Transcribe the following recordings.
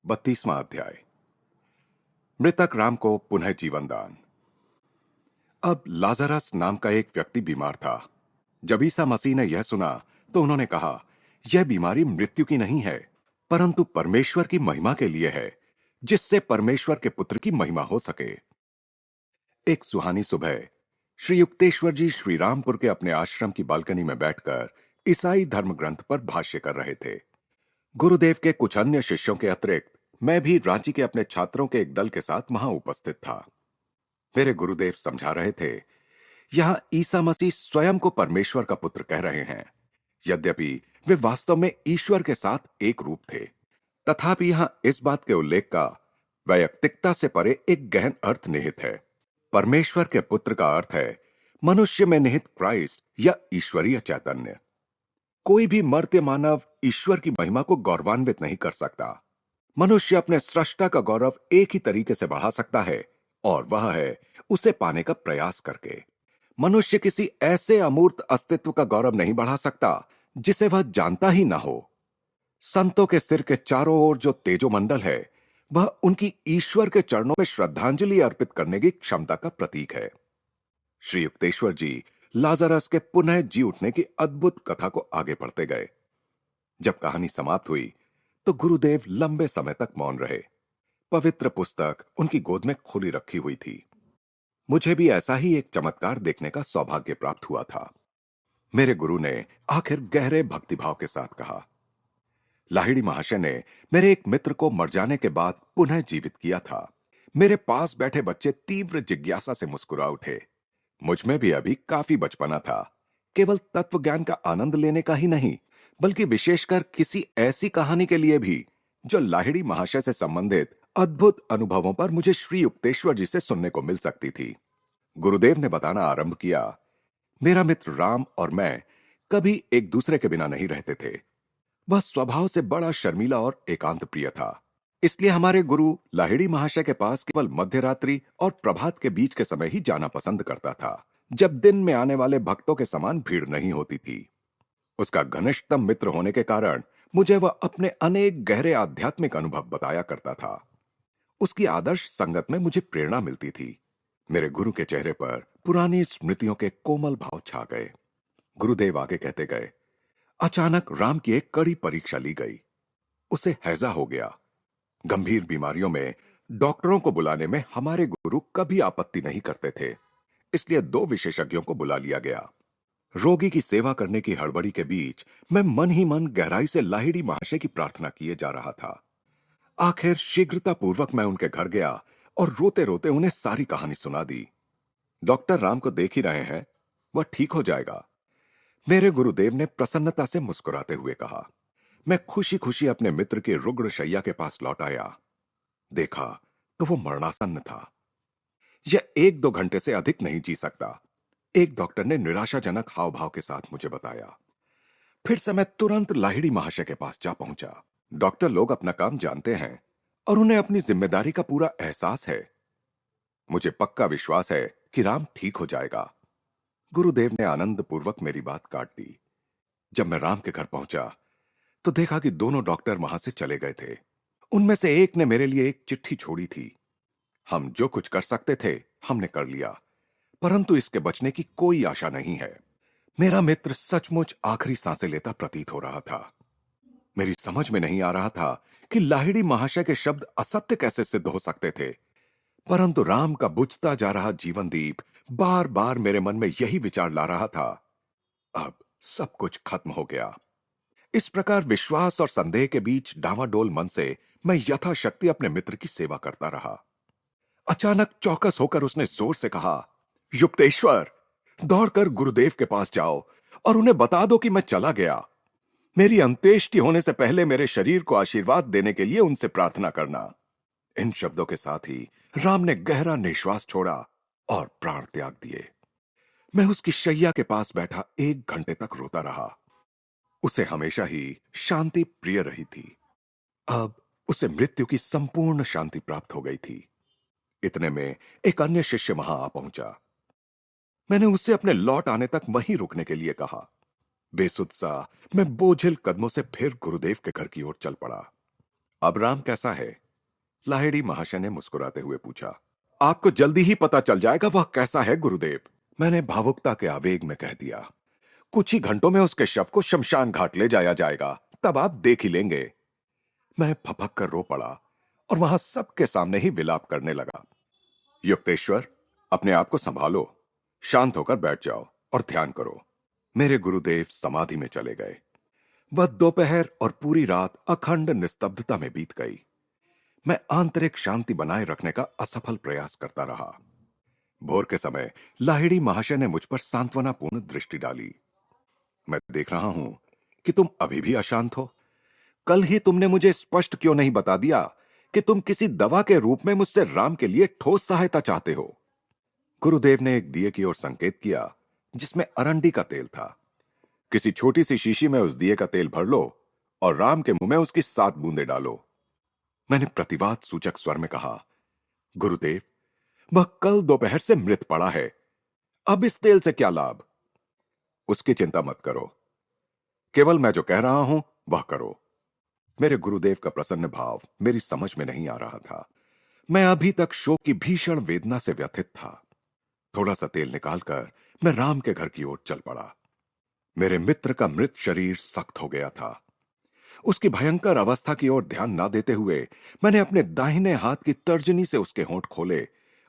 32वां अध्याय। मृतक राम को पुनः जीवन दान। अब लाजरस नाम का एक व्यक्ति बीमार था। जब ईसा मसीह ने यह सुना तो उन्होंने कहा, यह बीमारी मृत्यु की नहीं है, परंतु परमेश्वर की महिमा के लिए है, जिससे परमेश्वर के पुत्र की महिमा हो सके। एक सुहानी सुबह श्री युक्तेश्वर जी श्री रामपुर के अपने आश्रम की बालकनी में बैठकर ईसाई धर्म ग्रंथ पर भाष्य कर रहे थे। गुरुदेव के कुछ अन्य शिष्यों के अतिरिक्त मैं भी रांची के अपने छात्रों के एक दल के साथ वहां उपस्थित था। मेरे गुरुदेव समझा रहे थे, यहां ईसा मसीह स्वयं को परमेश्वर का पुत्र कह रहे हैं। यद्यपि वे वास्तव में ईश्वर के साथ एक रूप थे, तथापि यहां इस बात के उल्लेख का वैयक्तिकता से परे एक गहन अर्थ निहित है। परमेश्वर के पुत्र का अर्थ है मनुष्य में निहित क्राइस्ट या ईश्वरीय चैतन्य। कोई भी मर्त्य मानव ईश्वर की महिमा को गौरवान्वित नहीं कर सकता। मनुष्य अपने सृष्टा का गौरव एक ही तरीके से बढ़ा सकता है, और वह है उसे पाने का प्रयास करके। मनुष्य किसी ऐसे अमूर्त अस्तित्व का गौरव नहीं बढ़ा सकता जिसे वह जानता ही ना हो। संतों के सिर के चारों ओर जो तेजोमंडल है, वह उनकी ईश्वर के चरणों में श्रद्धांजलि अर्पित करने की क्षमता का प्रतीक है। श्री युक्तेश्वर जी लाजरस के पुनः जी उठने की अद्भुत कथा को आगे बढ़ते गए। जब कहानी समाप्त हुई तो गुरुदेव लंबे समय तक मौन रहे। पवित्र पुस्तक उनकी गोद में खुली रखी हुई थी। मुझे भी ऐसा ही एक चमत्कार देखने का सौभाग्य प्राप्त हुआ था। मेरे गुरु ने आखिर गहरे भक्तिभाव के साथ कहा, लाहिड़ी महाशय ने मेरे एक मित्र को मर जाने के बाद पुनः जीवित किया था। मेरे पास बैठे बच्चे तीव्र जिज्ञासा से मुस्कुरा उठे। मुझ में भी अभी काफी बचपना था। केवल तत्व ज्ञान का आनंद लेने का ही नहीं, बल्कि विशेषकर किसी ऐसी कहानी के लिए भी जो लाहिड़ी महाशय से संबंधित अद्भुत अनुभवों पर मुझे श्री युक्तेश्वर जी से सुनने को मिल सकती थी। गुरुदेव ने बताना आरंभ किया, मेरा मित्र राम और मैं कभी एक दूसरे के बिना नहीं रहते थे। वह स्वभाव से बड़ा शर्मीला और एकांत प्रिय था। इसलिए हमारे गुरु लाहिड़ी महाशय के पास केवल मध्यरात्रि और प्रभात के बीच के समय ही जाना पसंद करता था, जब दिन में आने वाले भक्तों के समान भीड़ नहीं होती थी। उसका घनिष्ठतम मित्र होने के कारण मुझे वह अपने अनेक गहरे आध्यात्मिक अनुभव बताया करता था। उसकी आदर्श संगत में मुझे प्रेरणा मिलती थी। मेरे गुरु के चेहरे पर पुरानी स्मृतियों के कोमल भाव छा गए। गुरुदेव आगे कहते गए, अचानक राम की एक कड़ी परीक्षा ली गई। उसे हैजा हो गया। गंभीर बीमारियों में डॉक्टरों को बुलाने में हमारे गुरु कभी आपत्ति नहीं करते थे, इसलिए 2 विशेषज्ञों को बुला लिया गया। रोगी की सेवा करने की हड़बड़ी के बीच मैं मन ही मन गहराई से लाहिड़ी महाशय की प्रार्थना किए जा रहा था। आखिर शीघ्रता पूर्वक मैं उनके घर गया और रोते रोते उन्हें सारी कहानी सुना दी। डॉक्टर राम को देख ही रहे हैं, वह ठीक हो जाएगा, मेरे गुरुदेव ने प्रसन्नता से मुस्कुराते हुए कहा। मैं खुशी खुशी अपने मित्र के रुग्ण शैया के पास लौट आया। देखा तो वो मरणासन्न था। यह 1-2 घंटे से अधिक नहीं जी सकता, एक डॉक्टर ने निराशाजनक हाव भाव के साथ मुझे बताया। फिर से मैं तुरंत लाहिड़ी महाशय के पास जा पहुंचा। डॉक्टर लोग अपना काम जानते हैं और उन्हें अपनी जिम्मेदारी का पूरा एहसास है। मुझे पक्का विश्वास है कि राम ठीक हो जाएगा। गुरुदेव ने आनंद पूर्वक मेरी बात काट दी। जब मैं राम के घर पहुंचा तो देखा कि दोनों डॉक्टर वहां से चले गए थे। उनमें से एक ने मेरे लिए एक चिट्ठी छोड़ी थी। हम जो कुछ कर सकते थे हमने कर लिया, परंतु इसके बचने की कोई आशा नहीं है। मेरा मित्र सचमुच आखिरी सांसें लेता प्रतीत हो रहा था। मेरी समझ में नहीं आ रहा था कि लाहिड़ी महाशय के शब्द असत्य कैसे सिद्ध हो सकते थे, परंतु राम का बुझता जा रहा जीवन दीप बार बार मेरे मन में यही विचार ला रहा था, अब सब कुछ खत्म हो गया। इस प्रकार विश्वास और संदेह के बीच डावाडोल मन से मैं यथाशक्ति अपने मित्र की सेवा करता रहा। अचानक चौकस होकर उसने जोर से कहा, युक्तेश्वर, दौड़कर गुरुदेव के पास जाओ और उन्हें बता दो कि मैं चला गया। मेरी अंत्येष्टि होने से पहले मेरे शरीर को आशीर्वाद देने के लिए उनसे प्रार्थना करना। इन शब्दों के साथ ही राम ने गहरा निश्वास छोड़ा और प्राण त्याग दिए। मैं उसकी शैया के पास बैठा 1 घंटे तक रोता रहा। उसे हमेशा ही शांति प्रिय रही थी। अब उसे मृत्यु की संपूर्ण शांति प्राप्त हो गई थी। इतने में एक अन्य शिष्य वहां आ पहुंचा। मैंने उससे अपने लौट आने तक वहीं रुकने के लिए कहा। बेसुध सा मैं बोझिल कदमों से फिर गुरुदेव के घर की ओर चल पड़ा। अब राम कैसा है? लाहिड़ी महाशय ने मुस्कुराते हुए पूछा। आपको जल्दी ही पता चल जाएगा वह कैसा है गुरुदेव, मैंने भावुकता के आवेग में कह दिया। कुछ ही घंटों में उसके शव को शमशान घाट ले जाया जाएगा, तब आप देख ही लेंगे। मैं फपक कर रो पड़ा और वहां सबके सामने ही विलाप करने लगा। युक्तेश्वर, अपने आप को संभालो, शांत होकर बैठ जाओ और ध्यान करो। मेरे गुरुदेव समाधि में चले गए। वह दोपहर और पूरी रात अखंड निस्तब्धता में बीत गई। मैं आंतरिक शांति बनाए रखने का असफल प्रयास करता रहा। भोर के समय लाहिड़ी महाशय ने मुझ पर सांत्वनापूर्ण दृष्टि डाली। मैं देख रहा हूं कि तुम अभी भी अशांत हो। कल ही तुमने मुझे स्पष्ट क्यों नहीं बता दिया कि तुम किसी दवा के रूप में मुझसे राम के लिए ठोस सहायता चाहते हो? गुरुदेव ने एक दिए की ओर संकेत किया जिसमें अरंडी का तेल था। किसी छोटी सी शीशी में उस दिए का तेल भर लो और राम के मुंह में उसकी 7 बूंदें डालो। मैंने प्रतिवाद सूचक स्वर में कहा, गुरुदेव, वह कल दोपहर से मृत पड़ा है, अब इस तेल से क्या लाभ? उसकी चिंता मत करो, केवल मैं जो कह रहा हूं वह करो। मेरे गुरुदेव का प्रसन्न भाव मेरी समझ में नहीं आ रहा था। मैं अभी तक शोक की भीषण वेदना से व्यथित था। थोड़ा सा तेल निकालकर मैं राम के घर की ओर चल पड़ा। मेरे मित्र का मृत शरीर सख्त हो गया था। उसकी भयंकर अवस्था की ओर ध्यान ना देते हुए मैंने अपने दाहिने हाथ की तर्जनी से उसके होंठ खोले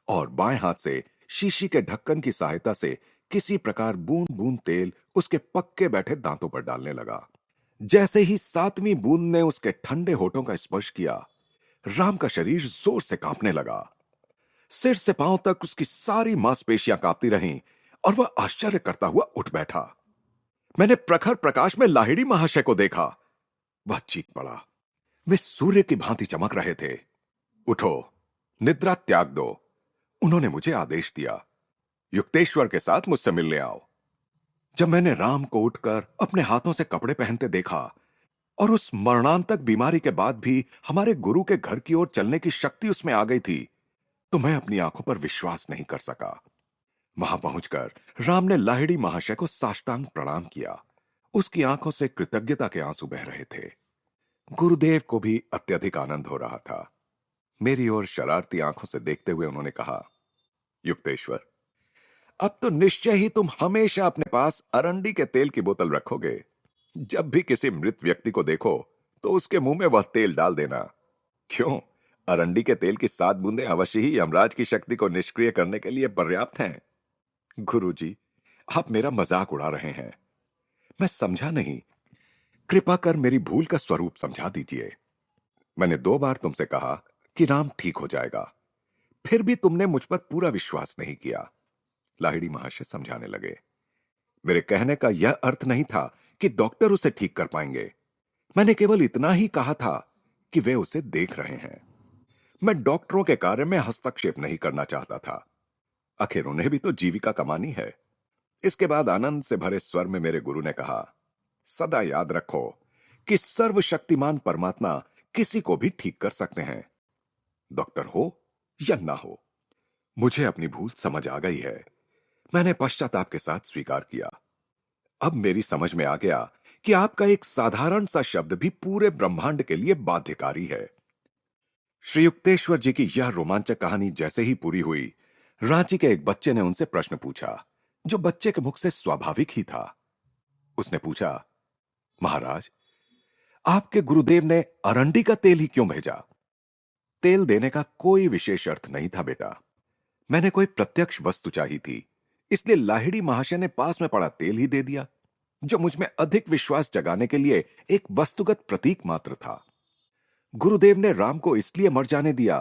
और बाएं हाथ से शीशी के ढक्कन की सहायता से किसी प्रकार बूंद बूंद तेल उसके पक्के बैठे दांतों पर डालने लगा। जैसे ही 7वीं बूंद ने उसके ठंडे होठों का स्पर्श किया, राम का शरीर जोर से कांपने लगा। सिर से पांव तक उसकी सारी मांसपेशियां कांपती रहीं और वह आश्चर्य करता हुआ उठ बैठा। मैंने प्रखर प्रकाश में लाहिड़ी महाशय को देखा। वह चीख पड़ा। वे सूर्य की भांति चमक रहे थे। उठो, निद्रा त्याग दो, उन्होंने मुझे आदेश दिया। युक्तेश्वर के साथ मुझसे मिलने आओ। जब मैंने राम को उठकर अपने हाथों से कपड़े पहनते देखा और उस मरणांतक बीमारी के बाद भी हमारे गुरु के घर की ओर चलने की शक्ति उसमें आ गई थी, तो मैं अपनी आंखों पर विश्वास नहीं कर सका। वहां पहुंचकर राम ने लाहिड़ी महाशय को साष्टांग प्रणाम किया। उसकी आंखों से कृतज्ञता के आंसू बह रहे थे। गुरुदेव को भी अत्यधिक आनंद हो रहा था। मेरी ओर शरारती आंखों से देखते हुए उन्होंने कहा, युक्तेश्वर, अब तो निश्चय ही तुम हमेशा अपने पास अरंडी के तेल की बोतल रखोगे। जब भी किसी मृत व्यक्ति को देखो तो उसके मुंह में वह तेल डाल देना। क्यों? अरंडी के तेल की 7 बूंदें अवश्य ही यमराज की शक्ति को निष्क्रिय करने के लिए पर्याप्त हैं। गुरुजी, आप मेरा मजाक उड़ा रहे हैं। मैं समझा नहीं। कृपा कर मेरी भूल का स्वरूप समझा दीजिए। मैंने 2 बार तुमसे कहा कि राम ठीक हो जाएगा, फिर भी तुमने मुझ पर पूरा विश्वास नहीं किया। लाहिड़ी महाशय समझाने लगे। मेरे कहने का यह अर्थ नहीं था कि डॉक्टर उसे ठीक कर पाएंगे। मैंने केवल इतना ही कहा था कि वे उसे देख रहे हैं। मैं डॉक्टरों के कार्य में हस्तक्षेप नहीं करना चाहता था। आखिर उन्हें भी तो जीविका कमानी है। इसके बाद आनंद से भरे स्वर में मेरे गुरु ने कहा, सदा याद रखो कि सर्वशक्तिमान परमात्मा किसी को भी ठीक कर सकते हैं, डॉक्टर हो या ना हो। मुझे अपनी भूल समझ आ गई है। मैंने पश्चाताप के साथ स्वीकार किया। अब मेरी समझ में आ गया कि आपका एक साधारण सा शब्द भी पूरे ब्रह्मांड के लिए बाध्यकारी है। श्री युक्तेश्वर जी की यह रोमांचक कहानी जैसे ही पूरी हुई, रांची के एक बच्चे ने उनसे प्रश्न पूछा, जो बच्चे के मुख से स्वाभाविक ही था। उसने पूछा, महाराज, आपके गुरुदेव ने अरंडी का तेल ही क्यों भेजा? तेल देने का कोई विशेष अर्थ नहीं था बेटा। मैंने कोई प्रत्यक्ष वस्तु चाहिए थी, इसलिए लाहिड़ी महाशय ने पास में पड़ा तेल ही दे दिया, जो मुझ में अधिक विश्वास जगाने के लिए एक वस्तुगत प्रतीक मात्र था। गुरुदेव ने राम को इसलिए मर जाने दिया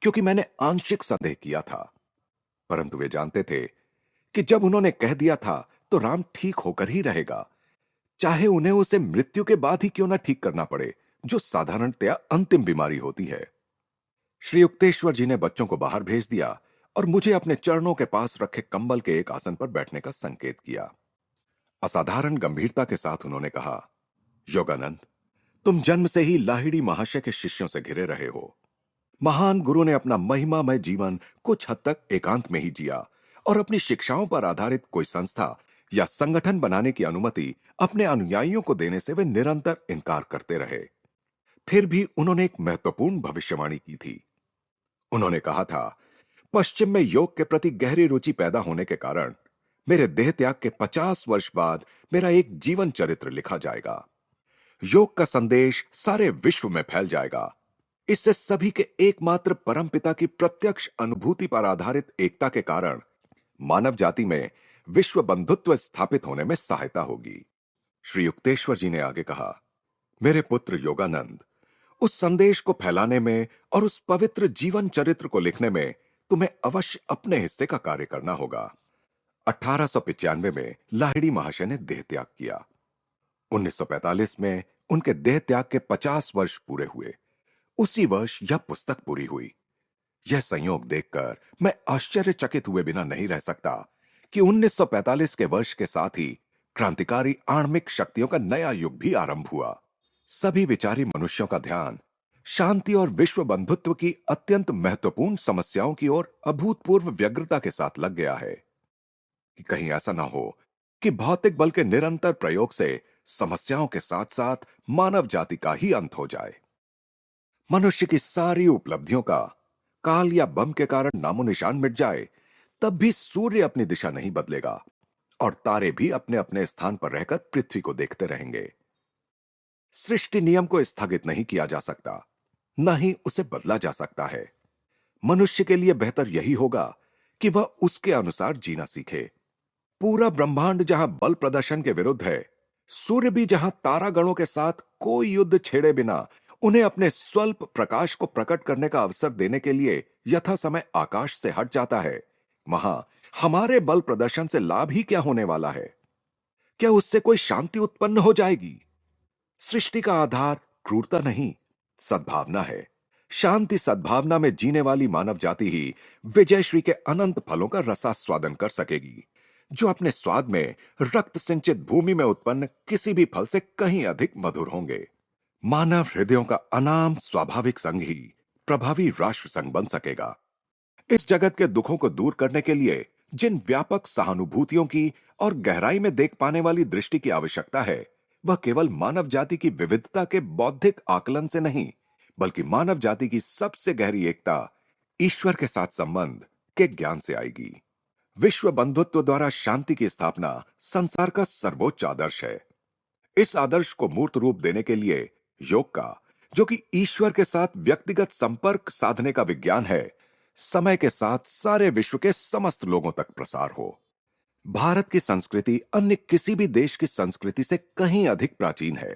क्योंकि मैंने आंशिक संदेह किया था, परंतु वे जानते थे कि जब उन्होंने कह दिया था तो राम ठीक होकर ही रहेगा, चाहे उन्हें उसे मृत्यु के बाद ही क्यों ना ठीक करना पड़े, जो साधारणतया अंतिम बीमारी होती है। श्री युक्तेश्वर जी ने बच्चों को बाहर भेज दिया और मुझे अपने चरणों के पास रखे कंबल के एक आसन पर बैठने का संकेत किया। असाधारण गंभीरता के साथ उन्होंने कहा, योगानंद, तुम जन्म से ही लाहिड़ी महाशय के शिष्यों से घिरे रहे हो। महान गुरु ने अपना महिमामय जीवन कुछ हद तक एकांत में ही जिया और अपनी शिक्षाओं पर आधारित कोई संस्था या संगठन बनाने की अनुमति अपने अनुयायियों को देने से वे निरंतर इनकार करते रहे। फिर भी उन्होंने एक महत्वपूर्ण भविष्यवाणी की थी। उन्होंने कहा था, पश्चिम में योग के प्रति गहरी रुचि पैदा होने के कारण मेरे देह त्याग के 50 वर्ष बाद मेरा एक जीवन चरित्र लिखा जाएगा। योग का संदेश सारे विश्व में फैल जाएगा। इससे सभी के एकमात्र परमपिता की प्रत्यक्ष अनुभूति पर आधारित एकता के कारण मानव जाति में विश्व बंधुत्व स्थापित होने में सहायता होगी। श्री युक्तेश्वर जी ने आगे कहा, मेरे पुत्र योगानंद, उस संदेश को फैलाने में और उस पवित्र जीवन चरित्र को लिखने में तुम्हें अवश्य अपने हिस्से का कार्य करना होगा। 1895 में लाहिड़ी महाशय ने देह त्याग किया। 1945 में उनके देह त्याग के 50 वर्ष पूरे हुए। उसी वर्ष यह पुस्तक पूरी हुई। यह संयोग देखकर मैं आश्चर्यचकित हुए बिना नहीं रह सकता कि 1945 के वर्ष के साथ ही क्रांतिकारी आणविक शक्तियों का नया युग भी आरंभ हुआ। सभी विचारी मनुष्यों का ध्यान शांति और विश्व बंधुत्व की अत्यंत महत्वपूर्ण समस्याओं की ओर अभूतपूर्व व्यग्रता के साथ लग गया है कि कहीं ऐसा ना हो कि भौतिक बल के निरंतर प्रयोग से समस्याओं के साथ साथ मानव जाति का ही अंत हो जाए। मनुष्य की सारी उपलब्धियों का काल या बम के कारण नामो निशान मिट जाए, तब भी सूर्य अपनी दिशा नहीं बदलेगा और तारे भी अपने अपने स्थान पर रहकर पृथ्वी को देखते रहेंगे। सृष्टि नियम को स्थगित नहीं किया जा सकता, न ही उसे बदला जा सकता है। मनुष्य के लिए बेहतर यही होगा कि वह उसके अनुसार जीना सीखे। पूरा ब्रह्मांड जहां बल प्रदर्शन के विरुद्ध है, सूर्य भी जहां तारागणों के साथ कोई युद्ध छेड़े बिना उन्हें अपने स्वल्प प्रकाश को प्रकट करने का अवसर देने के लिए यथा समय आकाश से हट जाता है, वहां हमारे बल प्रदर्शन से लाभ ही क्या होने वाला है? क्या उससे कोई शांति उत्पन्न हो जाएगी? सृष्टि का आधार क्रूरता नहीं, सद्भावना है। शांति सद्भावना में जीने वाली मानव जाति ही विजयश्री के अनंत फलों का रसास्वादन कर सकेगी, जो अपने स्वाद में रक्त सिंचित भूमि में उत्पन्न किसी भी फल से कहीं अधिक मधुर होंगे। मानव हृदयों का अनाम स्वाभाविक संघ ही प्रभावी राष्ट्र संघ बन सकेगा। इस जगत के दुखों को दूर करने के लिए जिन व्यापक सहानुभूतियों की और गहराई में देख पाने वाली दृष्टि की आवश्यकता है, वह केवल मानव जाति की विविधता के बौद्धिक आकलन से नहीं, बल्कि मानव जाति की सबसे गहरी एकता, ईश्वर के साथ संबंध के ज्ञान से आएगी। विश्व बंधुत्व द्वारा शांति की स्थापना संसार का सर्वोच्च आदर्श है। इस आदर्श को मूर्त रूप देने के लिए योग का, जो कि ईश्वर के साथ व्यक्तिगत संपर्क साधने का विज्ञान है, समय के साथ सारे विश्व के समस्त लोगों तक प्रसार हो। भारत की संस्कृति अन्य किसी भी देश की संस्कृति से कहीं अधिक प्राचीन है।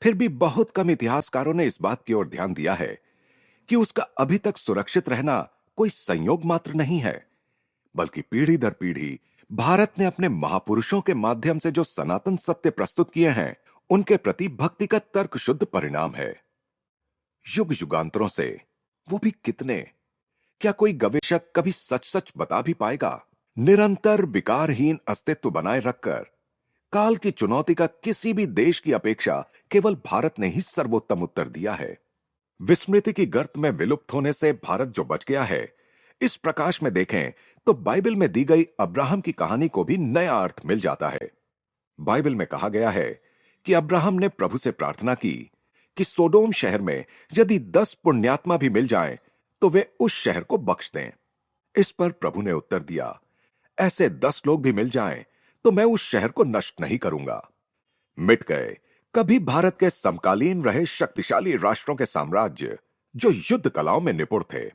फिर भी बहुत कम इतिहासकारों ने इस बात की ओर ध्यान दिया है कि उसका अभी तक सुरक्षित रहना कोई संयोग मात्र नहीं है, बल्कि पीढ़ी दर पीढ़ी भारत ने अपने महापुरुषों के माध्यम से जो सनातन सत्य प्रस्तुत किए हैं, उनके प्रति भक्ति का तर्क शुद्ध परिणाम है। युग युगांतरों से वो भी कितने, क्या कोई गवेषक कभी सच सच बता भी पाएगा? निरंतर विकारहीन अस्तित्व बनाए रखकर काल की चुनौती का किसी भी देश की अपेक्षा केवल भारत ने ही सर्वोत्तम उत्तर दिया है। विस्मृति की गर्त में विलुप्त होने से भारत जो बच गया है, इस प्रकाश में देखें तो बाइबल में दी गई अब्राहम की कहानी को भी नया अर्थ मिल जाता है। बाइबल में कहा गया है कि अब्राहम ने प्रभु से प्रार्थना की कि सोडोम शहर में यदि 10 पुण्यात्मा भी मिल जाएं, तो वे उस शहर को बख्श दें। इस पर प्रभु ने उत्तर दिया, ऐसे 10 लोग भी मिल जाएं, तो मैं उस शहर को नष्ट नहीं करूंगा। मिट गए कभी भारत के समकालीन रहे शक्तिशाली राष्ट्रों के साम्राज्य, जो युद्ध कलाओं में निपुण थे।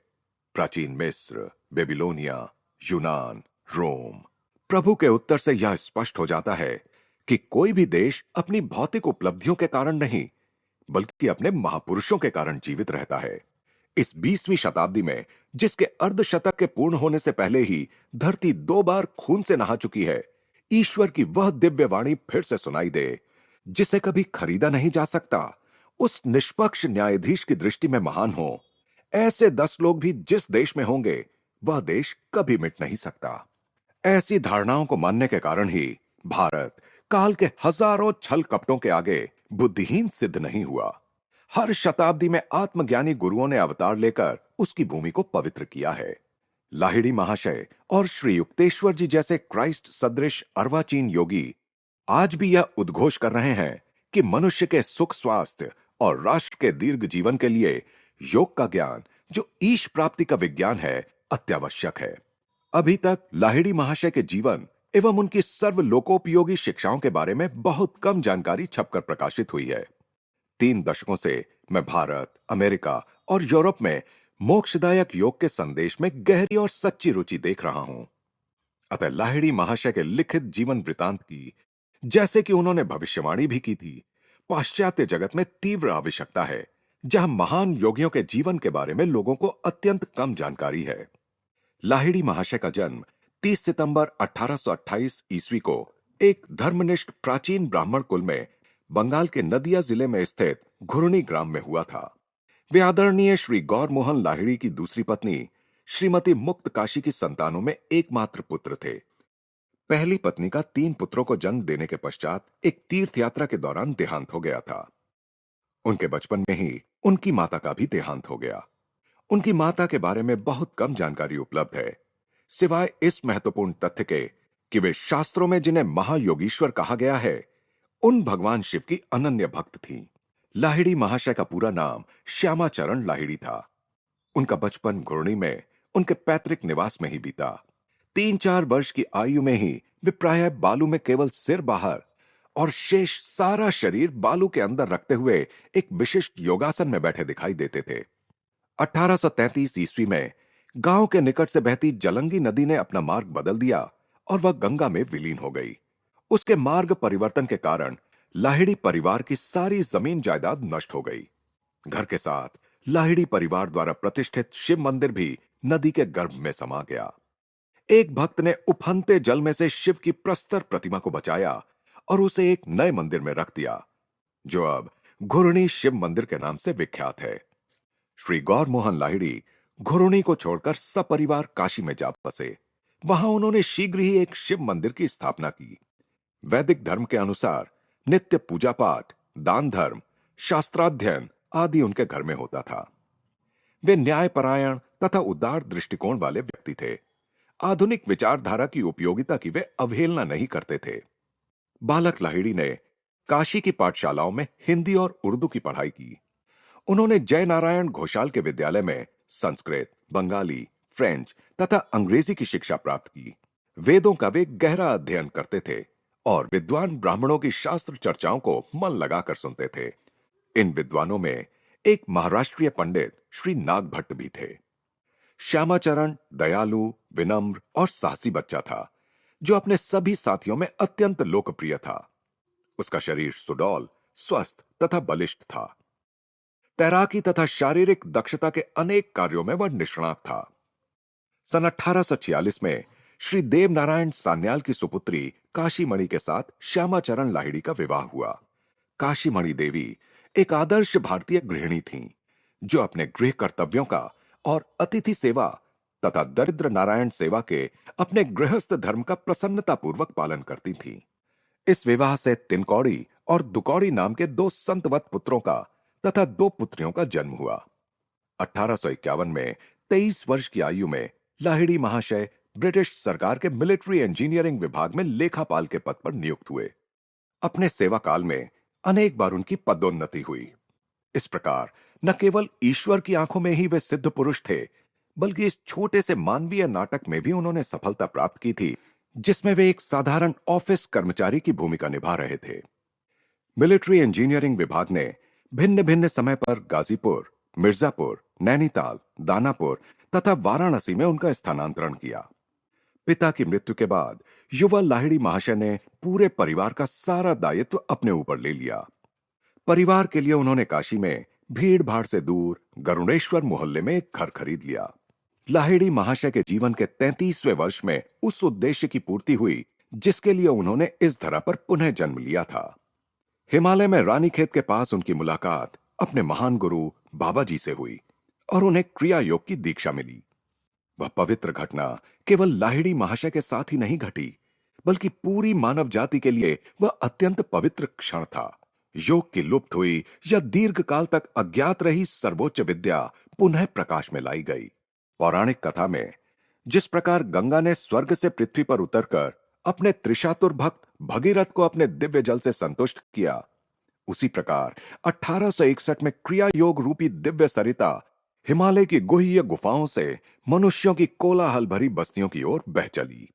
प्राचीन मिस्र, बेबीलोनिया, यूनान, रोम। प्रभु के उत्तर से यह स्पष्ट हो जाता है कि कोई भी देश अपनी भौतिक उपलब्धियों के कारण नहीं, बल्कि अपने महापुरुषों के कारण जीवित रहता है। इस 20वीं शताब्दी में, जिसके अर्धशतक के पूर्ण होने से पहले ही धरती 2 बार खून से नहा चुकी है, ईश्वर की वह दिव्य वाणी फिर से सुनाई दे, जिसे कभी खरीदा नहीं जा सकता, उस निष्पक्ष न्यायाधीश की दृष्टि में महान हो। ऐसे 10 लोग भी जिस देश में होंगे, वह देश कभी मिट नहीं सकता। ऐसी धारणाओं को मानने के कारण ही भारत काल के हजारों छल कपटों के आगे बुद्धिहीन सिद्ध नहीं हुआ। हर शताब्दी में आत्मज्ञानी गुरुओं ने अवतार लेकर उसकी भूमि को पवित्र किया है। लाहिड़ी महाशय और श्री युक्तेश्वर जी जैसे क्राइस्ट सदृश अर्वाचीन योगी आज भी यह उद्घोष कर रहे हैं कि मनुष्य के सुख स्वास्थ्य और राष्ट्र के दीर्घ जीवन के लिए योग का ज्ञान, जो ईश प्राप्ति का विज्ञान है, अत्यावश्यक है। अभी तक लाहिड़ी महाशय के जीवन एवं उनकी सर्वलोकोपयोगी शिक्षाओं के बारे में बहुत कम जानकारी छपकर प्रकाशित हुई है। 3 दशकों से मैं भारत, अमेरिका और यूरोप में मोक्षदायक योग के संदेश में गहरी और सच्ची रुचि देख रहा हूं। अतः लाहिड़ी महाशय के लिखित जीवन वृतांत की, जैसे कि उन्होंने भविष्यवाणी भी की थी, पाश्चात्य जगत में तीव्र आवश्यकता है, जहां महान योगियों के जीवन के बारे में लोगों को अत्यंत कम जानकारी है। लाहिड़ी महाशय का जन्म 30 सितंबर 1828 ईस्वी को एक धर्मनिष्ठ प्राचीन ब्राह्मण कुल में बंगाल के नदिया जिले में स्थित घुर्णी ग्राम में हुआ था। वे आदरणीय श्री गौर मोहन लाहिड़ी की दूसरी पत्नी श्रीमती मुक्त काशी की संतानों में एकमात्र पुत्र थे। पहली पत्नी का 3 पुत्रों को जन्म देने के पश्चात एक तीर्थ यात्रा के दौरान देहांत हो गया था। उनके बचपन में ही उनकी माता का भी देहांत हो गया। उनकी माता के बारे में बहुत कम जानकारी उपलब्ध है, सिवाय इस महत्वपूर्ण तथ्य के कि वे शास्त्रों में जिन्हें महायोगीश्वर कहा गया है, उन भगवान शिव की अनन्य भक्त थीं। लाहिड़ी महाशय का पूरा नाम श्यामाचरण लाहिड़ी था। उनका बचपन घुर्णी में उनके पैतृक निवास में ही बीता। 3-4 वर्ष की आयु में ही वे प्रायः बालू में केवल सिर बाहर और शेष सारा शरीर बालू के अंदर रखते हुए एक विशिष्ट योगासन में बैठे दिखाई देते थे। 1833 ईस्वी में गांव के निकट से बहती जलंगी नदी ने अपना मार्ग बदल दिया और वह गंगा में विलीन हो गई। उसके मार्ग परिवर्तन के कारण लाहिड़ी परिवार की सारी जमीन जायदाद नष्ट हो गई। घर के साथ लाहिड़ी परिवार द्वारा प्रतिष्ठित शिव मंदिर भी नदी के गर्भ में समा गया। एक भक्त ने उफनते जल में से शिव की प्रस्तर प्रतिमा को बचाया और उसे एक नए मंदिर में रख दिया, जो अब घुर्णी शिव मंदिर के नाम से विख्यात है। श्री गौर मोहन लाहिड़ी घुर्णी को छोड़कर सपरिवार काशी में जा बसे। वहां उन्होंने शीघ्र ही एक शिव मंदिर की स्थापना की। वैदिक धर्म के अनुसार नित्य पूजा पाठ, दान धर्म, शास्त्राध्ययन आदि उनके घर में होता था। वे न्यायपरायण तथा उदार दृष्टिकोण वाले व्यक्ति थे। आधुनिक विचारधारा की उपयोगिता की वे अवहेलना नहीं करते थे। बालक लाहिड़ी ने काशी की पाठशालाओं में हिंदी और उर्दू की पढ़ाई की। उन्होंने जय नारायण घोषाल के विद्यालय में संस्कृत, बंगाली, फ्रेंच तथा अंग्रेजी की शिक्षा प्राप्त की। वेदों का वे गहरा अध्ययन करते थे और विद्वान ब्राह्मणों की शास्त्र चर्चाओं को मन लगाकर सुनते थे। इन विद्वानों में एक महाराष्ट्रीय पंडित श्री नागभट्ट भी थे। श्यामाचरण दयालु, विनम्र और साहसी बच्चा था, जो अपने सभी साथियों में अत्यंत लोकप्रिय था। उसका शरीर सुडौल, स्वस्थ तथा बलिष्ठ था। तैराकी तथा शारीरिक दक्षता के अनेक कार्यों में वह निष्णात था। सन 1846 में श्री देव नारायण सान्याल की सुपुत्री काशीमणि के साथ श्यामाचरण लाहिड़ी का विवाह हुआ। काशीमणि देवी एक आदर्श भारतीय गृहिणी थीं, जो अपने गृह कर्तव्यों का और अतिथि सेवा तथा दरिद्र नारायण सेवा के अपने गृहस्थ धर्म का प्रसन्नतापूर्वक पालन करती थीं। इस विवाह से तिनकौड़ी और दुकौड़ी नाम के 2 संतवत पुत्रों का तथा 2 पुत्रियों का जन्म हुआ। 1851 में 23 वर्ष की आयु में लाहिड़ी महाशय ब्रिटिश सरकार के मिलिट्री इंजीनियरिंग विभाग में लेखापाल के पद पर नियुक्त हुए। अपने सेवा काल में अनेक बार उनकी पदोन्नति हुई। इस प्रकार न केवल ईश्वर की आंखों में ही वे सिद्ध पुरुष थे, बल्कि इस छोटे से मानवीय नाटक में भी उन्होंने सफलता प्राप्त की थी, जिसमें वे एक साधारण ऑफिस कर्मचारी की भूमिका निभा रहे थे। मिलिट्री इंजीनियरिंग विभाग ने भिन्न भिन्न समय पर गाजीपुर, मिर्जापुर, नैनीताल, दानापुर तथा वाराणसी में उनका स्थानांतरण किया। पिता की मृत्यु के बाद युवा लाहिड़ी महाशय ने पूरे परिवार का सारा दायित्व अपने ऊपर ले लिया। परिवार के लिए उन्होंने काशी में भीड़ भाड़ से दूर गरुड़ेश्वर मोहल्ले में एक घर खरीद लिया। लाहिड़ी महाशय के जीवन के 33वें वर्ष में उस उद्देश्य की पूर्ति हुई जिसके लिए उन्होंने इस धरा पर पुनः जन्म लिया था। हिमालय में रानीखेत के पास उनकी मुलाकात अपने महान गुरु बाबा जी से हुई और उन्हें क्रिया योग की दीक्षा मिली। वह पवित्र घटना केवल लाहिड़ी महाशय के साथ ही नहीं घटी, बल्कि पूरी मानव जाति के लिए वह अत्यंत पवित्र क्षण था। योग की लुप्त हुई या दीर्घ काल तक अज्ञात रही सर्वोच्च विद्या पुनः प्रकाश में लाई गई। पौराणिक कथा में जिस प्रकार गंगा ने स्वर्ग से पृथ्वी पर उतरकर अपने त्रिशातुर भक्त भगीरथ को अपने दिव्य जल से संतुष्ट किया, उसी प्रकार 1861 में क्रिया योग रूपी दिव्य सरिता हिमालय की गुह्य गुफाओं से मनुष्यों की कोलाहल भरी बस्तियों की ओर बह चली।